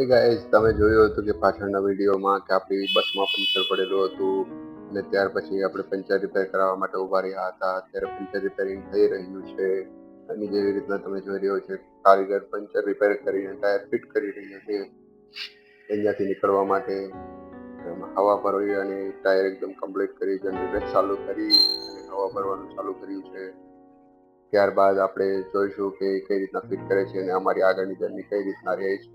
એ guys તમે જોયું હતું કે પાછળના વિડીયોમાં કે આપણી બસમાં પંચર પડેલું હતું અને ત્યાર પછી આપણે પંચર રિપેર કરાવવા માટે ઊભા રહ્યા હતા. અત્યારે પંચર રિપેરિંગ થઈ રહ્યું છે અને જેવી રીતના તમે જોઈ રહ્યો છો કારીગર પંચર રિપેર કરીને ટાયર ફિટ કરી રહ્યા છે અહીંયાથી નીકળવા માટે. એમાં હવા ભરવી અને ટાયર એકદમ કમ્પ્લીટ કરી જનરેટર ચાલુ કરી અને હવા ભરવાનું ચાલુ કર્યું છે. ત્યારબાદ આપણે જોઈશું કે કઈ રીતના ફિટ કરે છે અને અમારી આગળની જર્ની કઈ રીતના રહે છે.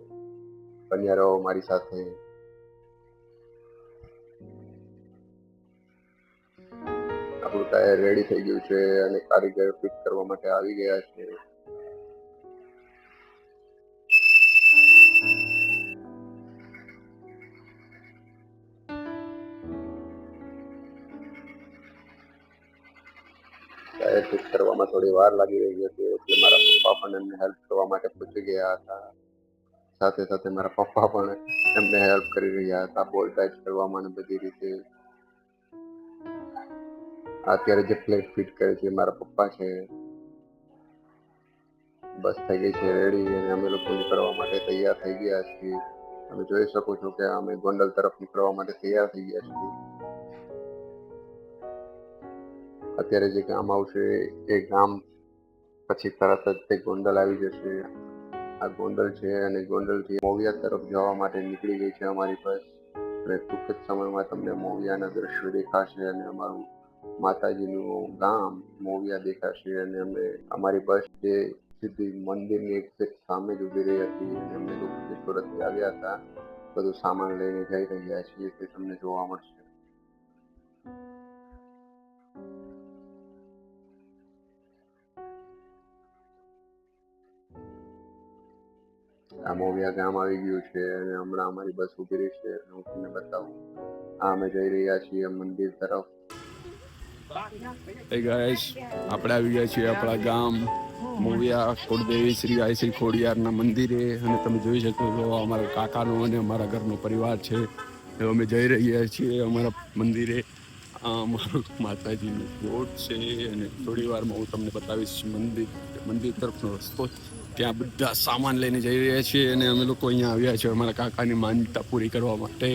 બન્યા રહો મારી સાથે. આપણું ટાયર રેડી થઈ ગયું છે અને કારીગર ફિટ કરવા માટે આવી ગયા છે. ટાયર ફિટ કરવામાં થોડી વાર લાગી રહી હતી એટલે મારા પપ્પા પણ એમને હેલ્પ કરવા માટે પૂછી ગયા હતા. સાથે સાથે મારા પપ્પા પણ એમને હેલ્પ કરી રહ્યા હતા બોલ્ટ ટાઈટ કરવામાં અને બધી રીતે. અત્યારે જે પ્લેટ ફિટ કરે છે મારા પપ્પા છે. બસ થઈ ગઈ છે રેડી અને અમે લોકો નીકળવા માટે તૈયાર થઈ ગયા છીએ. તમે જોઈ શકો છો કે અમે ગોંડલ તરફ નીકળવા માટે તૈયાર થઈ ગયા છીએ. અત્યારે જે ગામ આવશે એ ગામ પછી તરત જ તે ગોંડલ આવી જશે. આ ગોંડલ છે અને ગોંડલથી મોવિયા તરફ જવા માટે નીકળી ગઈ છે અમારી બસ. અને ટૂંક જ સમયમાં તમને મોવિયાના દ્રશ્યો દેખાશે અને અમારું માતાજીનું ગામ મોવિયા દેખાશે અને અમે અમારી બસ જે સીધી મંદિરની એક્ઝેક્ટ સામે જ ઊભી રહી હતી અને અમે લોકો જે સુરતથી આવ્યા હતા બધું સામાન લઈને જઈ રહ્યા છીએ તે તમને જોવા મળશે. આ મોવિયા ગામ આવી ગયું છે અને હમણાં અમારી બસ ઊભી રહી છે હું તમને બતાવું. અમે જઈ રહ્યા છીએ મંદિર તરફ. Hey guys, આપણે આવી ગયા છીએ આપણા ગામ મોવિયા કુળદેવી શ્રી આઈ શ્રી ખોડિયારના મંદિરે અને તમે જોઈ શકો છો અમારા કાકાનો અને અમારા ઘરનો પરિવાર છે. અમે જઈ રહ્યા છીએ અમારા મંદિરે. આ અમારું માતાજીનું બોટ છે અને થોડી વારમાં હું તમને બતાવીશ મંદિર તરફનો રસ્તો. ત્યાં બધા સામાન લઈને જઈ રહ્યા છીએ અને અમે લોકો અહીંયા આવ્યા છીએ અમારા કાકાની માનતા પૂરી કરવા માટે.